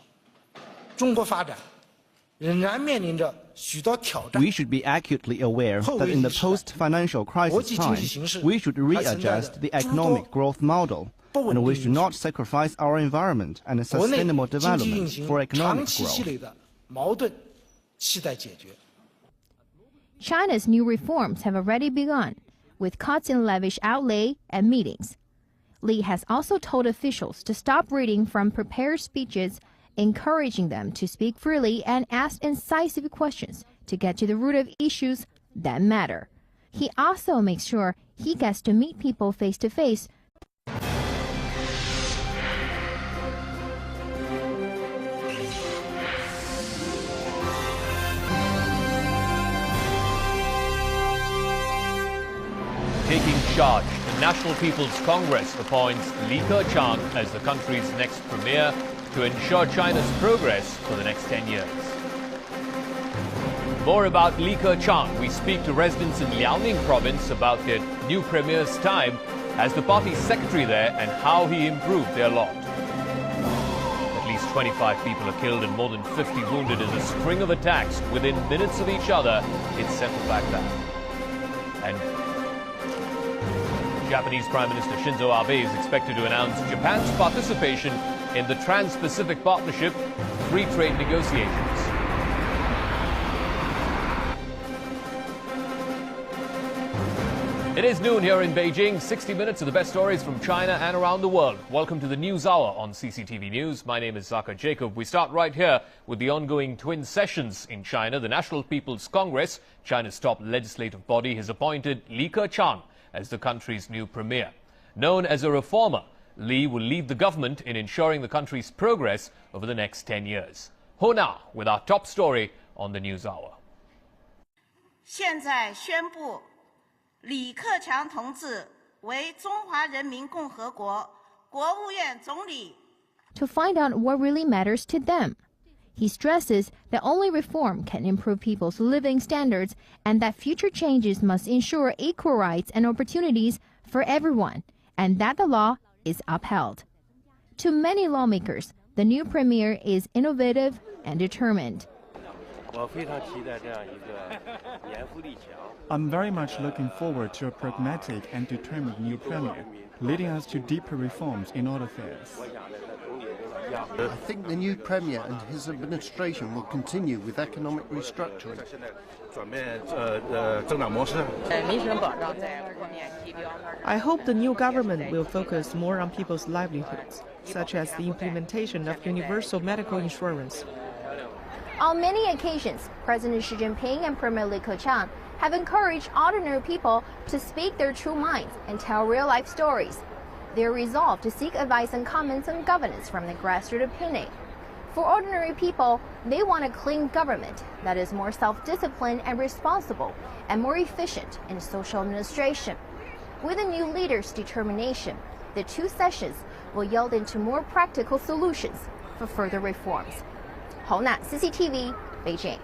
中国发展 We should be acutely aware that in the post-financial crisis time, we should readjust the economic growth model, and we should not sacrifice our environment and sustainable development for economic growth. China's new reforms have already begun, with cuts in lavish outlay and meetings. Li has also told officials to stop reading from prepared speeches, encouraging them to speak freely and ask incisive questions to get to the root of issues that matter. He also makes sure he gets to meet people face to face. Taking charge, the National People's Congress appoints Li Keqiang as the country's next premier to ensure China's progress for the next 10 years. More about Li Keqiang. We speak to residents in Liaoning province about their new premier's time as the party secretary there and how he improved their lot. At least 25 people are killed and more than 50 wounded in a string of attacks within minutes of each other in central Baghdad. And Japanese Prime Minister Shinzo Abe is expected to announce Japan's participation in the Trans-Pacific Partnership free trade negotiations. It is noon here in Beijing. 60 minutes of the best stories from China and around the world. Welcome to the News Hour on CCTV News. My name is Zaka Jacob. We start right here with the ongoing twin sessions in China. The National People's Congress, China's top legislative body, has appointed Li Keqiang as the country's new premier. Known as a reformer, Li will lead the government in ensuring the country's progress over the next 10 years. Ho Na with our top story on the News Hour. 现在宣布李克强同志为中华人民共和国国务院总理. To find out what really matters to them. He stresses that only reform can improve people's living standards and that future changes must ensure equal rights and opportunities for everyone, and that the law is upheld. To many lawmakers, the new premier is innovative and determined. I'm very much looking forward to a pragmatic and determined new premier, leading us to deeper reforms in all affairs. I think the new Premier and his administration will continue with economic restructuring. I hope the new government will focus more on people's livelihoods, such as the implementation of universal medical insurance. On many occasions, President Xi Jinping and Premier Li Keqiang have encouraged ordinary people to speak their true minds and tell real-life stories. Their resolve to seek advice and comments on governance from the grassroots opinion. For ordinary people, they want a clean government that is more self-disciplined and responsible and more efficient in social administration. With the new leader's determination, the two sessions will yield into more practical solutions for further reforms. Hou Na, CCTV, Beijing.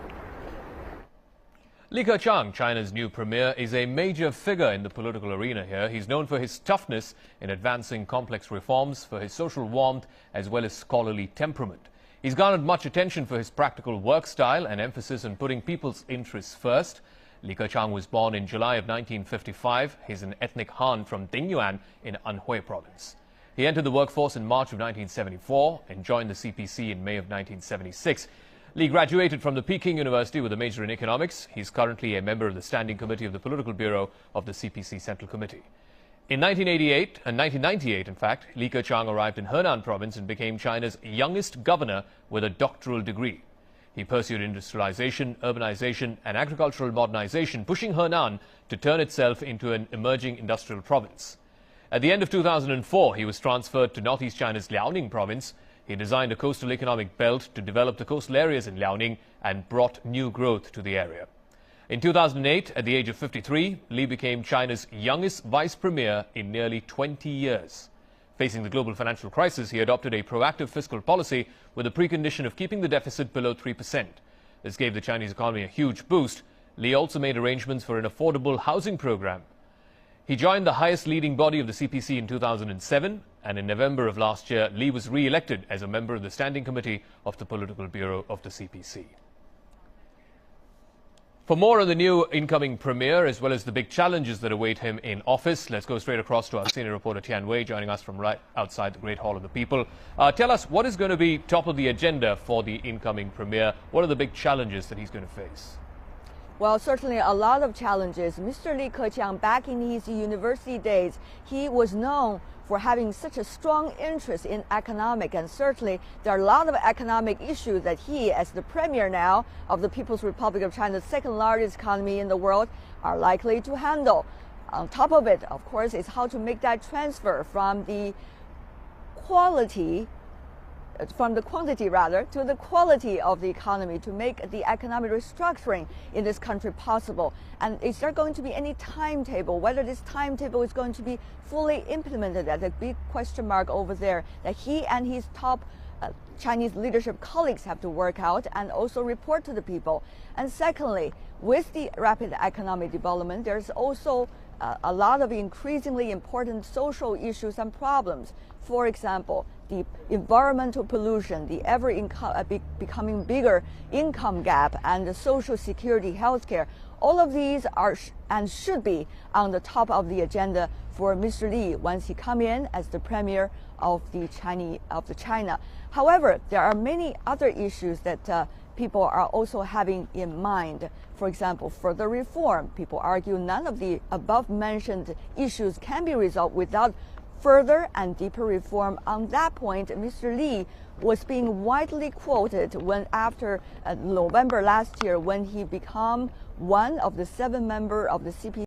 Li Keqiang, China's new premier, is a major figure in the political arena here. He's known for his toughness in advancing complex reforms, for his social warmth, as well as scholarly temperament. He's garnered much attention for his practical work style and emphasis on putting people's interests first. Li Keqiang was born in July of 1955. He's an ethnic Han from Dingyuan in Anhui province. He entered the workforce in March of 1974 and joined the CPC in May of 1976. Li graduated from the Peking University with a major in economics. He's currently a member of the Standing Committee of the Political Bureau of the CPC Central Committee. In 1998, in fact, Li Keqiang arrived in Henan province and became China's youngest governor with a doctoral degree. He pursued industrialization, urbanization and agricultural modernization, pushing Henan to turn itself into an emerging industrial province. At the end of 2004, he was transferred to northeast China's Liaoning province. He designed a coastal economic belt to develop the coastal areas in Liaoning and brought new growth to the area. In 2008, at the age of 53, Li became China's youngest vice premier in nearly 20 years. Facing the global financial crisis, he adopted a proactive fiscal policy with the precondition of keeping the deficit below 3%. This gave the Chinese economy a huge boost. Li also made arrangements for an affordable housing program. He joined the highest leading body of the CPC in 2007, and in November of last year, Li was re-elected as a member of the Standing Committee of the Political Bureau of the CPC. For more on the new incoming premier, as well as the big challenges that await him in office, let's go straight across to our senior reporter Tian Wei, joining us from right outside the Great Hall of the People. Tell us, what is going to be top of the agenda for the incoming premier? What are the big challenges that he's going to face? Well, certainly a lot of challenges. Mr. Li Keqiang, back in his university days, he was known for having such a strong interest in economic, and certainly there are a lot of economic issues that he, as the premier now of the People's Republic of China, the second largest economy in the world, are likely to handle. On top of it, of course, is how to make that transfer from the quantity rather, to the quality of the economy, to make the economic restructuring in this country possible. And is there going to be any timetable? Whether this timetable is going to be fully implemented, that's a big question mark over there, that he and his top Chinese leadership colleagues have to work out and also report to the people. And secondly, with the rapid economic development, there's also a lot of increasingly important social issues and problems. For example, the environmental pollution, the becoming bigger income gap, and the social security, healthcare. All of these are and should be on the top of the agenda for Mr. Li once he come in as the premier of China. However, there are many other issues that people are also having in mind. For example, further reform. People argue none of the above-mentioned issues can be resolved without further and deeper reform. On that point, Mr. Li was being widely quoted when after November last year, when he became one of the 7 members of the CPC